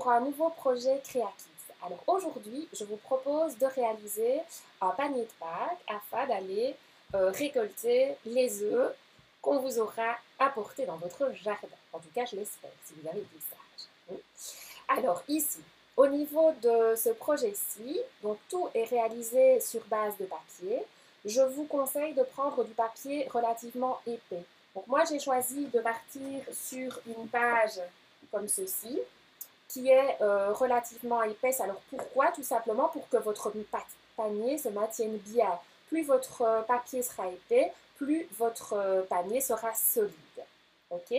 pour un nouveau projet créatif. Alors aujourd'hui, je vous propose de réaliser un panier de Pâques afin d'aller récolter les œufs qu'on vous aura apportés dans votre jardin. En tout cas, je l'espère, si vous avez été sage. Oui. Alors ici, au niveau de ce projet-ci, donc tout est réalisé sur base de papier. Je vous conseille de prendre du papier relativement épais. Donc moi, j'ai choisi de partir sur une page comme ceci, qui est relativement épaisse. Alors pourquoi? Tout simplement pour que votre panier se maintienne bien. Plus votre papier sera épais, plus votre panier sera solide. Ok?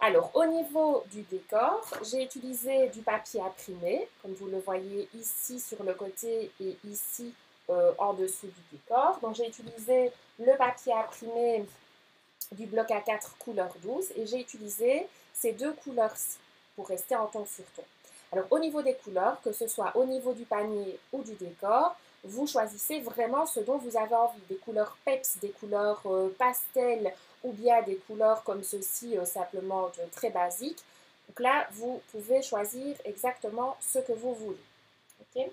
Alors, au niveau du décor, j'ai utilisé du papier imprimé, comme vous le voyez ici sur le côté et ici en dessous du décor. Donc, j'ai utilisé le papier imprimé du bloc A4 couleur douce et j'ai utilisé ces deux couleurs-ci pour rester en ton sur ton. Alors, au niveau des couleurs, que ce soit au niveau du panier ou du décor, vous choisissez vraiment ce dont vous avez envie. Des couleurs peps, des couleurs pastel ou bien des couleurs comme ceci, simplement très basiques. Donc là, vous pouvez choisir exactement ce que vous voulez. Okay?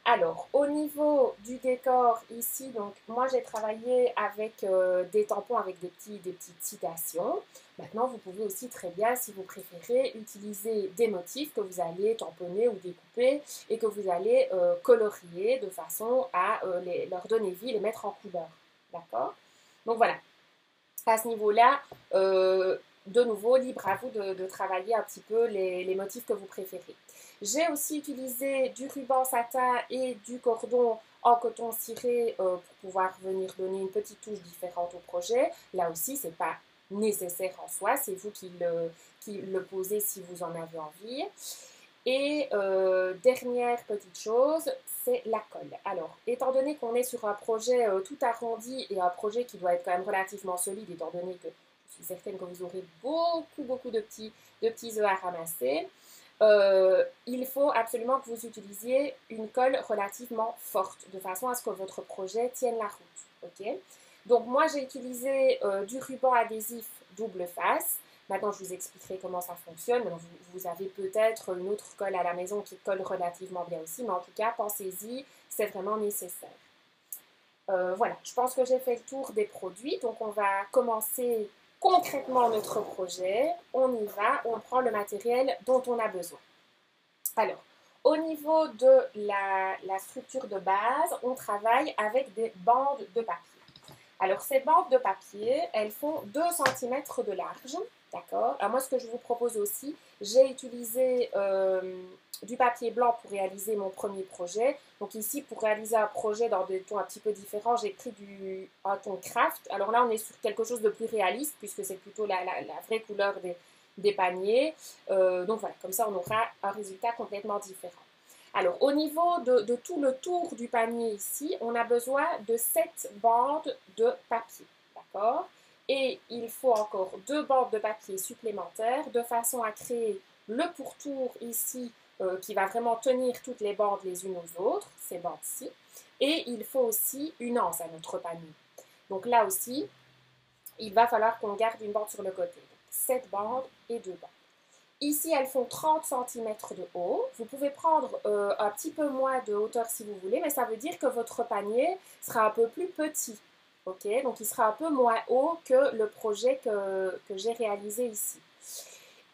Alors, au niveau du décor ici, donc moi j'ai travaillé avec des tampons avec des petites citations. Maintenant, vous pouvez aussi très bien, si vous préférez, utiliser des motifs que vous allez tamponner ou découper et que vous allez colorier de façon à leur donner vie, les mettre en couleur. D'accord? Donc voilà, à ce niveau-là, de nouveau, libre à vous de travailler un petit peu les motifs que vous préférez. J'ai aussi utilisé du ruban satin et du cordon en coton ciré pour pouvoir venir donner une petite touche différente au projet. Là aussi, ce n'est pas nécessaire en soi, c'est vous qui le posez si vous en avez envie. Et dernière petite chose, c'est la colle. Alors, étant donné qu'on est sur un projet tout arrondi et un projet qui doit être quand même relativement solide, étant donné que je suis certaine que vous aurez beaucoup de petits œufs à ramasser, il faut absolument que vous utilisiez une colle relativement forte, de façon à ce que votre projet tienne la route. Okay? Donc moi, j'ai utilisé du ruban adhésif double face. Maintenant, je vous expliquerai comment ça fonctionne. Vous avez peut-être une autre colle à la maison qui colle relativement bien aussi, mais en tout cas, pensez-y, c'est vraiment nécessaire. Voilà, je pense que j'ai fait le tour des produits. Donc, on va commencer concrètement notre projet. On y va, on prend le matériel dont on a besoin. Alors, au niveau de la structure de base, on travaille avec des bandes de papier. Alors, ces bandes de papier, elles font 2 cm de large, d'accord? Alors, moi, ce que je vous propose aussi, j'ai utilisé du papier blanc pour réaliser mon premier projet. Donc ici, pour réaliser un projet dans des tons un petit peu différents, j'ai pris un ton craft. Alors là, on est sur quelque chose de plus réaliste, puisque c'est plutôt la vraie couleur des paniers. Donc voilà, comme ça, on aura un résultat complètement différent. Alors, au niveau de tout le tour du panier ici, on a besoin de 7 bandes de papier, d'accord? Et il faut encore 2 bandes de papier supplémentaires de façon à créer le pourtour ici qui va vraiment tenir toutes les bandes les unes aux autres, ces bandes-ci. Et il faut aussi une anse à notre panier. Donc là aussi, il va falloir qu'on garde une bande sur le côté. Donc, 7 bandes et 2 bandes. Ici, elles font 30 cm de haut. Vous pouvez prendre un petit peu moins de hauteur si vous voulez, mais ça veut dire que votre panier sera un peu plus petit. Okay? Donc, il sera un peu moins haut que le projet que j'ai réalisé ici.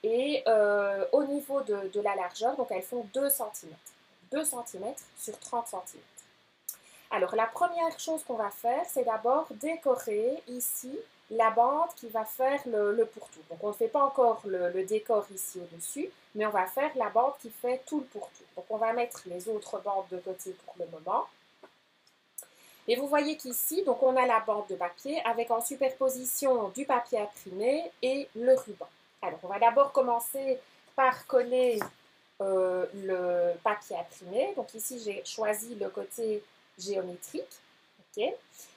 Et au niveau de la largeur, donc elles font 2 cm. 2 cm sur 30 cm. Alors, la première chose qu'on va faire, c'est d'abord décorer ici la bande qui va faire le pourtour. Donc, on ne fait pas encore le décor ici au-dessus, mais on va faire la bande qui fait tout le pourtour. Donc, on va mettre les autres bandes de côté pour le moment. Et vous voyez qu'ici, donc on a la bande de papier avec en superposition du papier imprimé et le ruban. Alors, on va d'abord commencer par coller le papier imprimé. Donc ici, j'ai choisi le côté géométrique. Okay.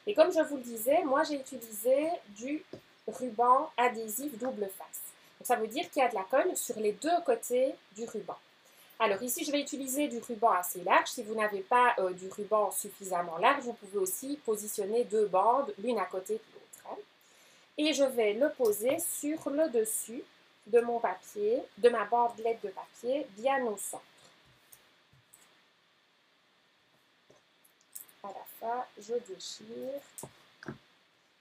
Et comme je vous le disais, moi, j'ai utilisé du ruban adhésif double face. Donc, ça veut dire qu'il y a de la colle sur les deux côtés du ruban. Alors ici, je vais utiliser du ruban assez large. Si vous n'avez pas du ruban suffisamment large, vous pouvez aussi positionner 2 bandes, l'une à côté de l'autre. Hein. Et je vais le poser sur le dessus de mon papier, de ma bandelette de papier, bien au centre. À la fin, je déchire.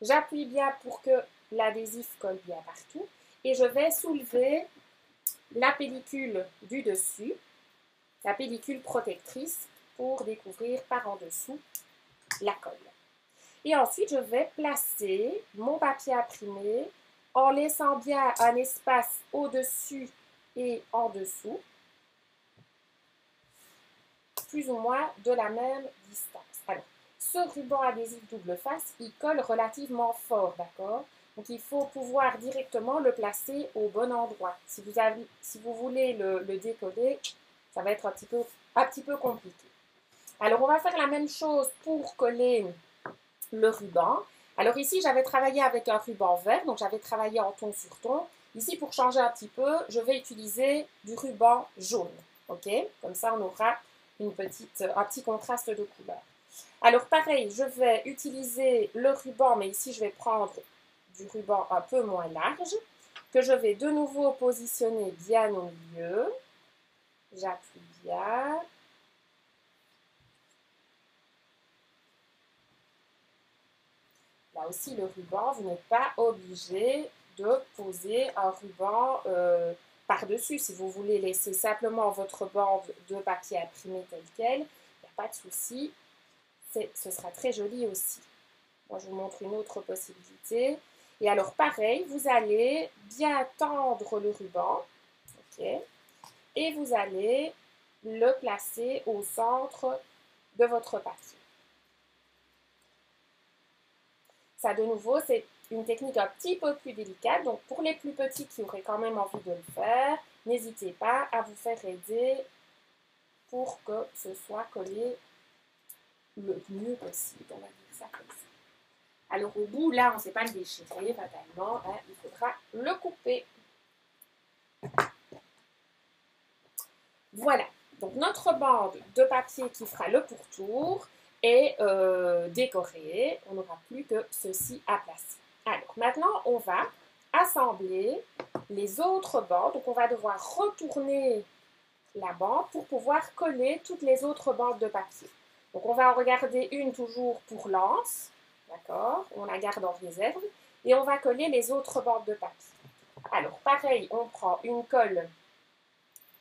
J'appuie bien pour que l'adhésif colle bien partout. Et je vais soulever la pellicule du dessus, la pellicule protectrice, pour découvrir par en dessous la colle. Et ensuite, je vais placer mon papier imprimé en laissant bien un espace au-dessus et en dessous, plus ou moins de la même distance. Alors, ce ruban adhésif double face, il colle relativement fort, d'accord? Donc, il faut pouvoir directement le placer au bon endroit. Si vous voulez le décoller, ça va être un petit peu compliqué. Alors, on va faire la même chose pour coller le ruban. Alors ici, j'avais travaillé avec un ruban vert, donc j'avais travaillé en ton sur ton. Ici, pour changer un petit peu, je vais utiliser du ruban jaune. Ok? Comme ça, on aura un petit contraste de couleur. Alors pareil, je vais utiliser le ruban, mais ici, je vais prendre du ruban un peu moins large, que je vais de nouveau positionner bien au milieu. J'appuie bien. Là aussi, le ruban, vous n'êtes pas obligé de poser un ruban par-dessus. Si vous voulez laisser simplement votre bande de papier imprimé telle quelle, il n'y a pas de souci. Ce sera très joli aussi. Moi, je vous montre une autre possibilité. Et alors, pareil, vous allez bien tendre le ruban. OK? Et vous allez le placer au centre de votre papier. Ça, de nouveau, c'est une technique un petit peu plus délicate. Donc, pour les plus petits qui auraient quand même envie de le faire, n'hésitez pas à vous faire aider pour que ce soit collé le mieux possible. On va dire ça comme ça. Alors, au bout, là, on ne sait pas le déchirer, fatalement. Hein, il faudra le couper. Voilà. Donc, notre bande de papier qui fera le pourtour est décorée. On n'aura plus que ceci à placer. Alors, maintenant, on va assembler les autres bandes. Donc, on va devoir retourner la bande pour pouvoir coller toutes les autres bandes de papier. Donc, on va en regarder une toujours pour l'anse. D'accord? On la garde en réserve. Et on va coller les autres bandes de papier. Alors, pareil, on prend une colle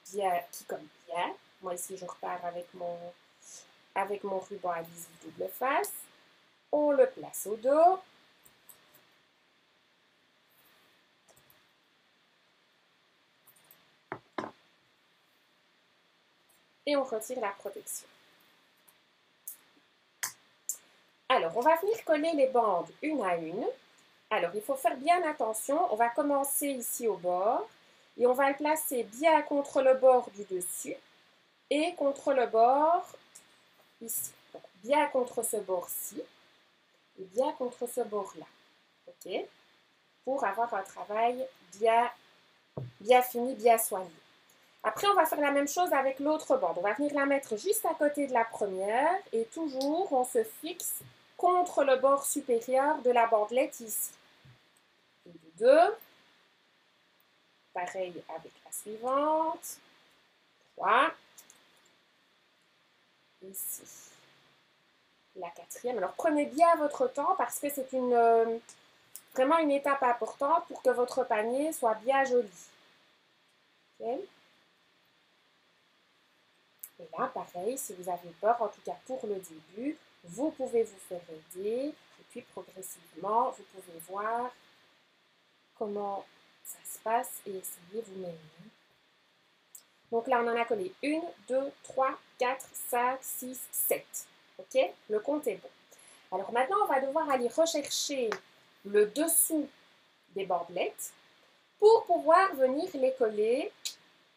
qui colle bien. Moi, ici, je repars avec mon ruban adhésif double face. On le place au dos. Et on retire la protection. Alors, on va venir coller les bandes une à une. Alors, il faut faire bien attention. On va commencer ici au bord et on va le placer bien contre le bord du dessus et contre le bord ici. Donc, bien contre ce bord-ci et bien contre ce bord-là. OK? Pour avoir un travail bien fini, bien soigné. Après, on va faire la même chose avec l'autre bande. On va venir la mettre juste à côté de la première et toujours, on se fixe contre le bord supérieur de la bandelette ici. Et de deux. Pareil avec la suivante. 3. Ici. La quatrième. Alors, prenez bien votre temps parce que c'est vraiment une étape importante pour que votre panier soit bien joli. Okay? Et là, pareil, si vous avez peur, en tout cas pour le début, vous pouvez vous faire aider. Et puis, progressivement, vous pouvez voir comment ça se passe et essayer vous-même. Donc là, on en a collé 1, 2, 3, 4, 5, 6, 7. OK? Le compte est bon. Alors maintenant, on va devoir aller rechercher le dessous des bandelettes pour pouvoir venir les coller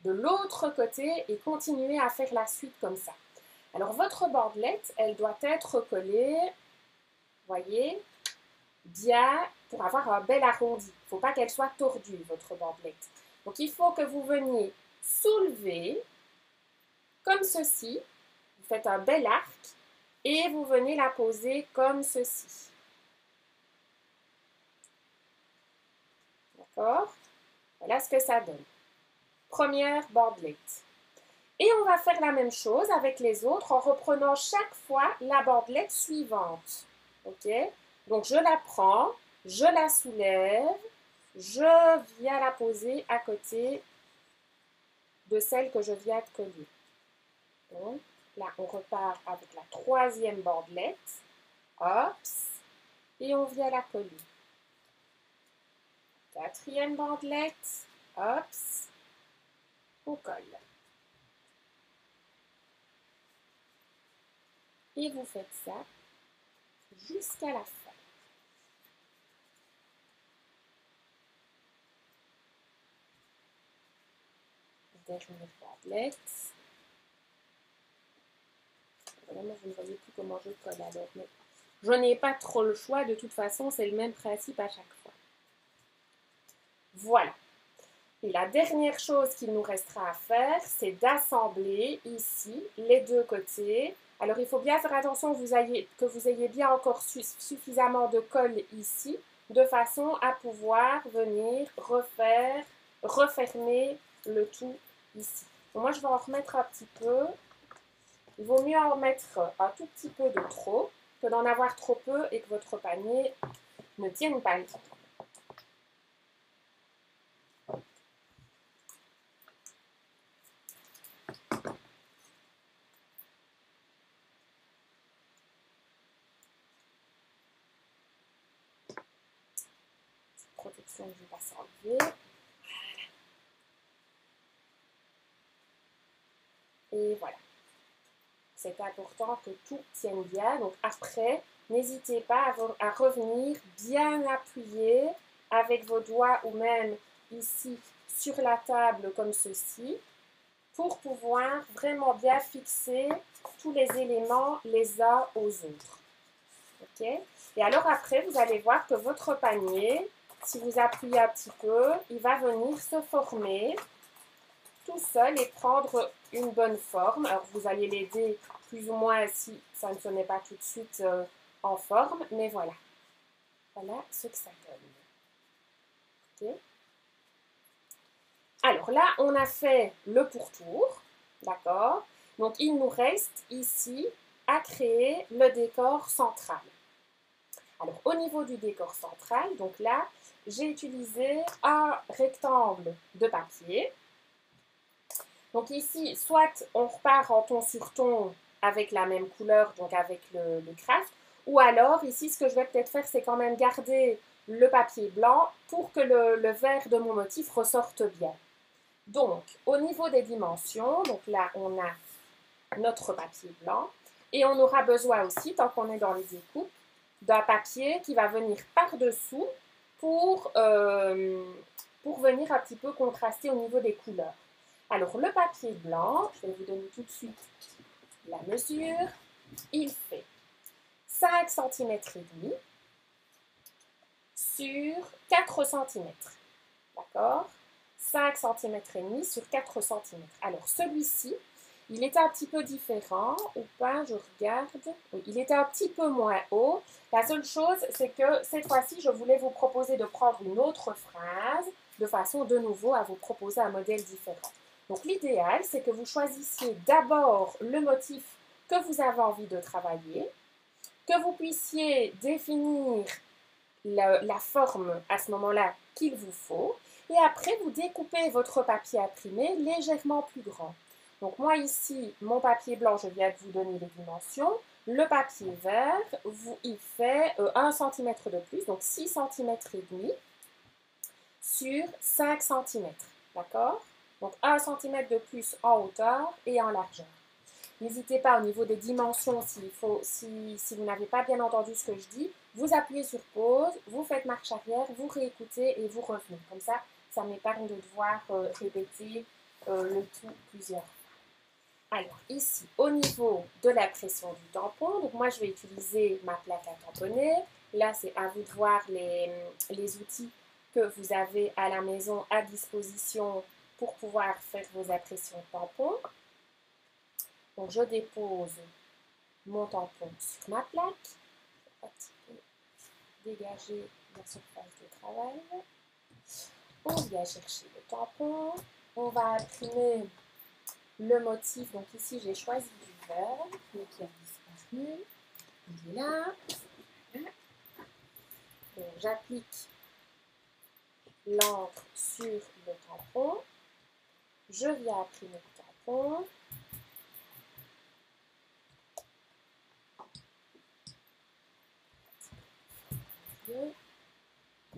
de l'autre côté et continuer à faire la suite comme ça. Alors, votre bandelette, elle doit être collée, voyez, bien pour avoir un bel arrondi. Il ne faut pas qu'elle soit tordue, votre bandelette. Donc, il faut que vous veniez soulever comme ceci. Vous faites un bel arc et vous venez la poser comme ceci. D'accord? Voilà ce que ça donne. Première bandelette. Et on va faire la même chose avec les autres en reprenant chaque fois la bandelette suivante. Ok? Donc je la prends, je la soulève, je viens la poser à côté de celle que je viens de coller. Donc là, on repart avec la troisième bandelette. Hops. Et on vient la coller. Quatrième bandelette. Hops. On colle. Et vous faites ça jusqu'à la fin. Dernière bandelette. Vraiment, vous ne voyez plus comment je colle alors. Mais je n'ai pas trop le choix. De toute façon, c'est le même principe à chaque fois. Voilà. Et la dernière chose qu'il nous restera à faire, c'est d'assembler ici les deux côtés. Alors, il faut bien faire attention que vous ayez bien encore suffisamment de colle ici, de façon à pouvoir venir refermer le tout ici. Donc, moi, je vais en remettre un petit peu. Il vaut mieux en mettre un tout petit peu de trop que d'en avoir trop peu et que votre panier ne tienne pas le temps. Cette protection, je ne vais pas s'enlever. Et voilà. C'est important que tout tienne bien. Donc après, n'hésitez pas à revenir bien appuyé avec vos doigts ou même ici sur la table comme ceci pour pouvoir vraiment bien fixer tous les éléments les uns aux autres. Ok? Et alors après, vous allez voir que votre panier, si vous appuyez un petit peu, il va venir se former tout seul et prendre une bonne forme. Alors, vous allez l'aider plus ou moins si ça ne se met pas tout de suite en forme, mais voilà. Voilà ce que ça donne. Okay. Alors là, on a fait le pourtour, d'accord? Donc, il nous reste ici à créer le décor central. Alors, au niveau du décor central, donc là, j'ai utilisé un rectangle de papier. Donc ici, soit on repart en ton sur ton avec la même couleur, donc avec le craft, ou alors ici, ce que je vais peut-être faire, c'est quand même garder le papier blanc pour que le vert de mon motif ressorte bien. Donc, au niveau des dimensions, donc là, on a notre papier blanc et on aura besoin aussi, tant qu'on est dans les découpes, d'un papier qui va venir par-dessous pour venir un petit peu contraster au niveau des couleurs. Alors, le papier blanc, je vais vous donner tout de suite la mesure. Il fait 5 cm et demi sur 4 cm. D'accord? 5 cm et demi sur 4 cm. Alors, celui-ci, il était un petit peu différent ou pas, je regarde. Oui, il était un petit peu moins haut. La seule chose, c'est que cette fois-ci, je voulais vous proposer de prendre une autre phrase de façon de nouveau à vous proposer un modèle différent. Donc l'idéal, c'est que vous choisissiez d'abord le motif que vous avez envie de travailler, que vous puissiez définir la forme à ce moment-là qu'il vous faut, et après vous découpez votre papier imprimé légèrement plus grand. Donc moi ici, mon papier blanc, je viens de vous donner les dimensions. Le papier vert, il fait 1 cm de plus, donc 6 cm et demi sur 5 cm. D'accord? Donc 1 cm de plus en hauteur et en largeur. N'hésitez pas au niveau des dimensions, si vous n'avez pas bien entendu ce que je dis, vous appuyez sur pause, vous faites marche arrière, vous réécoutez et vous revenez. Comme ça m'épargne de devoir répéter le tout plusieurs fois. Alors ici, au niveau de la pression du tampon, donc moi je vais utiliser ma plaque à tamponner. Là, c'est à vous de voir les outils que vous avez à la maison à disposition pour pouvoir faire vos impressions de tampon. Donc, je dépose mon tampon sur ma plaque. Un petit peu dégager la surface de travail. On vient chercher le tampon. On va imprimer le motif. Donc ici, j'ai choisi du vert, mais qui a disparu. Il est là. Voilà. Donc j'applique l'encre sur le tampon. Je viens imprimer le tampon.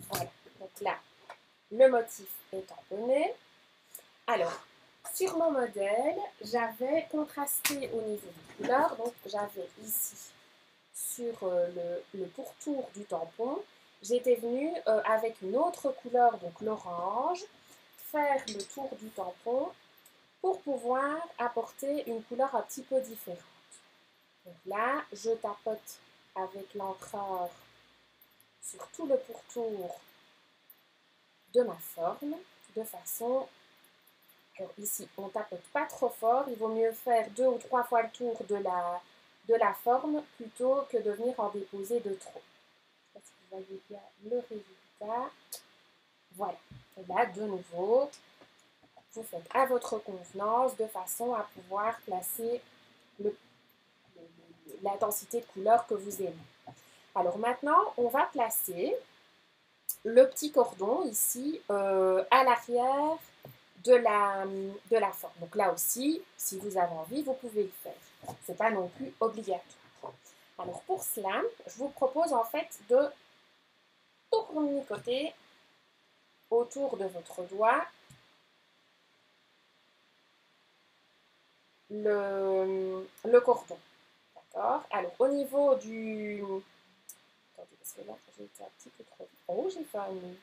Voilà, donc là, le motif est tamponné. Alors, sur mon modèle, j'avais contrasté au niveau des couleurs. Donc, j'avais ici, sur le pourtour du tampon, j'étais venue avec une autre couleur, donc l'orange, faire le tour du tampon pour pouvoir apporter une couleur un petit peu différente. Donc là, je tapote avec l'encreur sur tout le pourtour de ma forme, de façon... Alors ici, on ne tapote pas trop fort, il vaut mieux faire 2 ou 3 fois le tour de la forme plutôt que de venir en déposer de trop. Je ne sais pas si vous voyez bien le résultat. Voilà. Et là, de nouveau, vous faites à votre convenance de façon à pouvoir placer l'intensité de couleur que vous aimez. Alors maintenant, on va placer le petit cordon ici à l'arrière de la forme. Donc là aussi, si vous avez envie, vous pouvez le faire. Ce n'est pas non plus obligatoire. Alors pour cela, je vous propose en fait de tournicoter autour de votre doigt le cordon. D'accord? Alors au niveau du... Attendez, parce que là, j'ai été un petit peu trop... Oh, j'ai fait un nœud.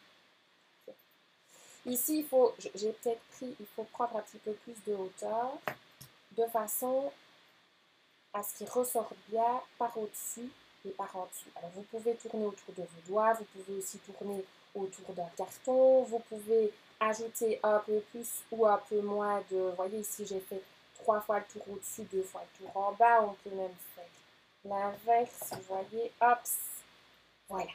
Ici, j'ai peut-être pris, il faut prendre un petit peu plus de hauteur, de façon à ce qu'il ressorte bien par au-dessus et par en dessous. Alors, vous pouvez tourner autour de vos doigts, vous pouvez aussi tourner autour d'un carton, vous pouvez ajouter un peu plus ou un peu moins de... Vous voyez, ici, j'ai fait 3 fois le tour au-dessus, 2 fois le tour en bas. On peut même faire l'inverse, vous voyez, hop, voilà.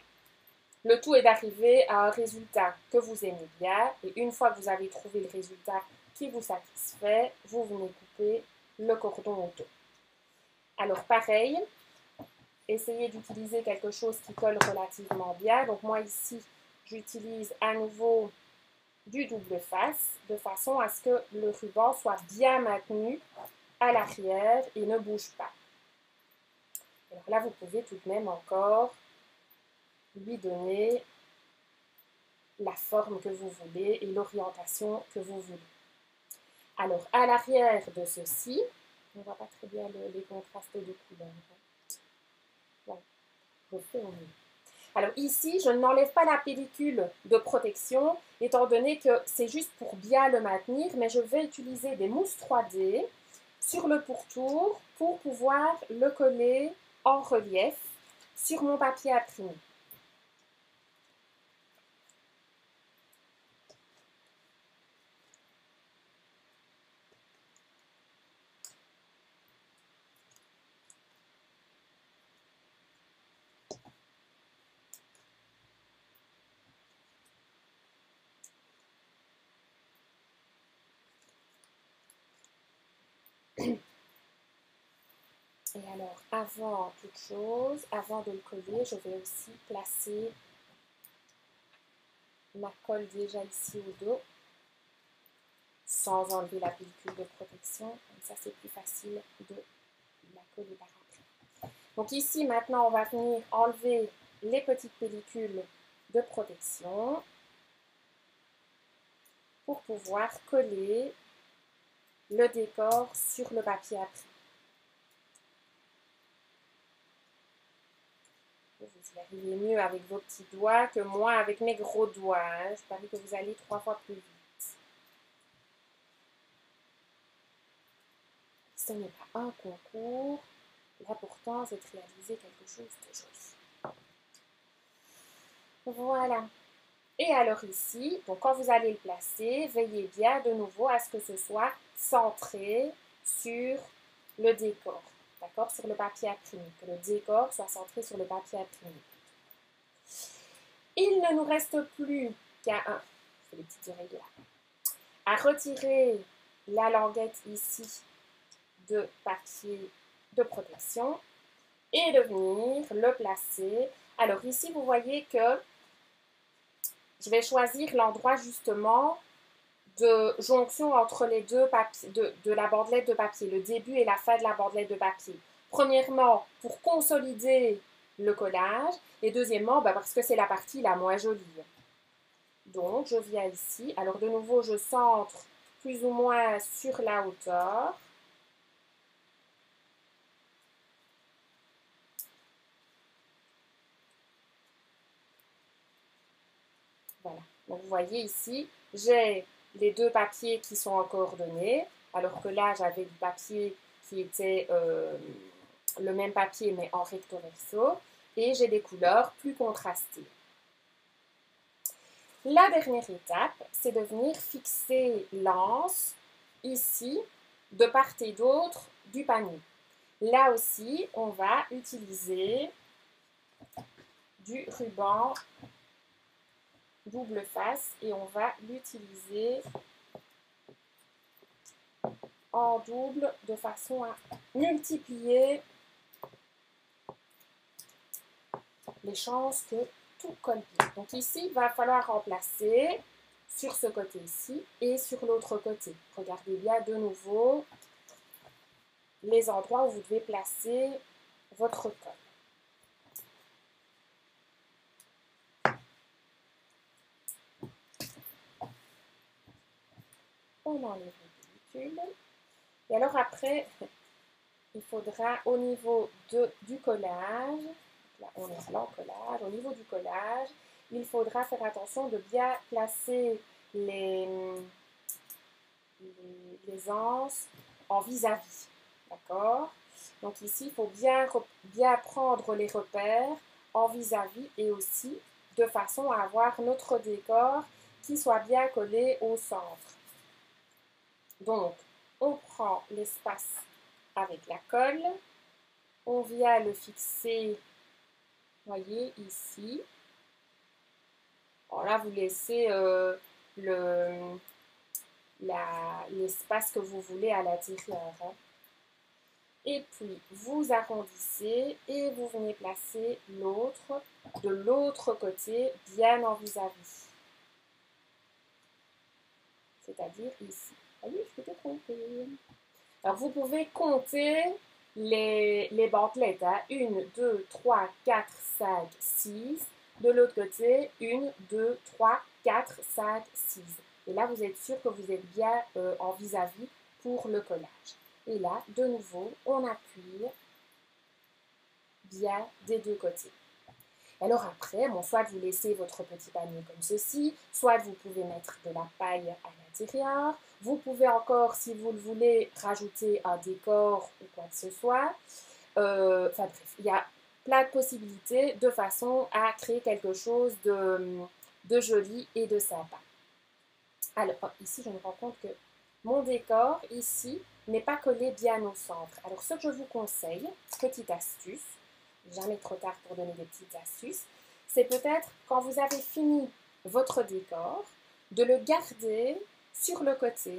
Le tout est d'arriver à un résultat que vous aimez bien. Et une fois que vous avez trouvé le résultat qui vous satisfait, vous venez couper le cordon autour. Alors pareil, essayez d'utiliser quelque chose qui colle relativement bien. Donc moi ici, j'utilise à nouveau du double face de façon à ce que le ruban soit bien maintenu à l'arrière et ne bouge pas. Alors là, vous pouvez tout de même encore lui donner la forme que vous voulez et l'orientation que vous voulez. Alors, à l'arrière de ceci, on ne voit pas très bien les contrastes de couleurs. Voilà, je fais au mieux. Alors ici, je n'enlève pas la pellicule de protection, étant donné que c'est juste pour bien le maintenir, mais je vais utiliser des mousses 3D sur le pourtour pour pouvoir le coller en relief sur mon papier imprimé. Et alors, avant toute chose, avant de le coller, je vais aussi placer ma colle déjà ici au dos, sans enlever la pellicule de protection. Comme ça, c'est plus facile de la coller par après. Donc ici, maintenant, on va venir enlever les petites pellicules de protection pour pouvoir coller le décor sur le papier imprimé. Vous y arrivez mieux avec vos petits doigts que moi avec mes gros doigts. Hein. Je parie que vous allez 3 fois plus vite. Ce n'est pas un concours. L'important, c'est de réaliser quelque chose de joli. Voilà. Et alors ici, donc quand vous allez le placer, veillez bien de nouveau à ce que ce soit centré sur le décor. D'accord? Sur le papier imprimé. Que le décor soit centré sur le papier imprimé. Il ne nous reste plus qu'à fait des petites oreilles de lapin. À retirer la languette ici de papier de protection et de venir le placer. Alors ici, vous voyez que je vais choisir l'endroit justement de jonction entre les deux papiers, de la bandelette de papier, le début et la fin de la bandelette de papier. Premièrement, pour consolider le collage, et deuxièmement, parce que c'est la partie la moins jolie. Donc, je viens ici. Alors, de nouveau, je centre plus ou moins sur la hauteur. Voilà. Donc, vous voyez ici, j'ai les deux papiers qui sont en coordonnées, alors que là, j'avais du papier qui était le même papier, mais en recto verso, et j'ai des couleurs plus contrastées. La dernière étape, c'est de venir fixer l'anse ici, de part et d'autre du panier. Là aussi, on va utiliser du ruban double face et on va l'utiliser en double de façon à multiplier les chances que tout colle bien. Donc ici, il va falloir remplacer sur ce côté-ci et sur l'autre côté. Regardez bien de nouveau les endroits où vous devez placer votre colle. On enlève le pellicule. Et alors après, il faudra au niveau du collage, là on est à l'encollage, au niveau du collage, il faudra faire attention de bien placer les anses en vis-à-vis. D'accord? Donc ici, il faut bien prendre les repères en vis-à-vis et aussi de façon à avoir notre décor qui soit bien collé au centre. Donc, on prend l'espace avec la colle, on vient le fixer, voyez, ici. Alors là, vous laissez l'espace que vous voulez à l'intérieur. Hein. Et puis, vous arrondissez et vous venez placer l'autre de l'autre côté, bien en vis-à-vis. C'est-à-dire ici. Voyez, je m'étais trompée. Alors, vous pouvez compter les bandelettes. Hein. 1, 2, 3, 4, 5, 6. De l'autre côté, 1, 2, 3, 4, 5, 6. Et là, vous êtes sûr que vous êtes bien en vis-à-vis pour le collage. Et là, de nouveau, on appuie bien des deux côtés. Alors après, soit vous laissez votre petit panier comme ceci, soit vous pouvez mettre de la paille à l'intérieur. Vous pouvez encore, si vous le voulez, rajouter un décor ou quoi que ce soit. Enfin bref, il y a plein de possibilités de façon à créer quelque chose de joli et de sympa. Alors, ici, je me rends compte que mon décor, ici, n'est pas collé bien au centre. Alors, ce que je vous conseille, petite astuce, jamais trop tard pour donner des petites astuces, c'est peut-être, quand vous avez fini votre décor, de le garder sur le côté,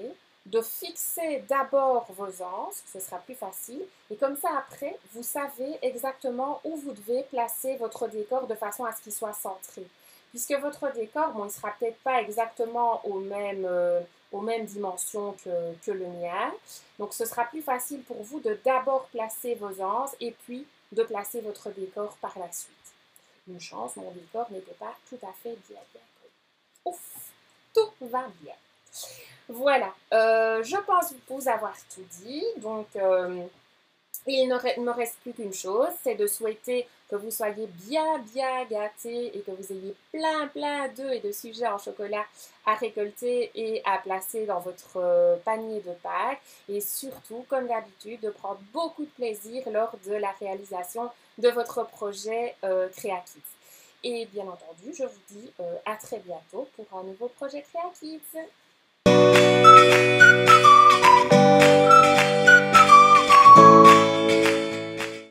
de fixer d'abord vos anses, ce sera plus facile, et comme ça, après, vous savez exactement où vous devez placer votre décor de façon à ce qu'il soit centré. Puisque votre décor, bon, il ne sera peut-être pas exactement aux mêmes dimensions que le mien. Donc, ce sera plus facile pour vous de d'abord placer vos anses et puis de placer votre décor par la suite. Une chance, mon décor n'était pas tout à fait bien collé. Ouf, tout va bien. Voilà, je pense vous avoir tout dit. Donc, il ne me reste plus qu'une chose, c'est de souhaiter que vous soyez bien gâtés et que vous ayez plein d'œufs et de sujets en chocolat à récolter et à placer dans votre panier de Pâques. Et surtout, comme d'habitude, de prendre beaucoup de plaisir lors de la réalisation de votre projet Créakids. Et bien entendu, je vous dis à très bientôt pour un nouveau projet Créakids.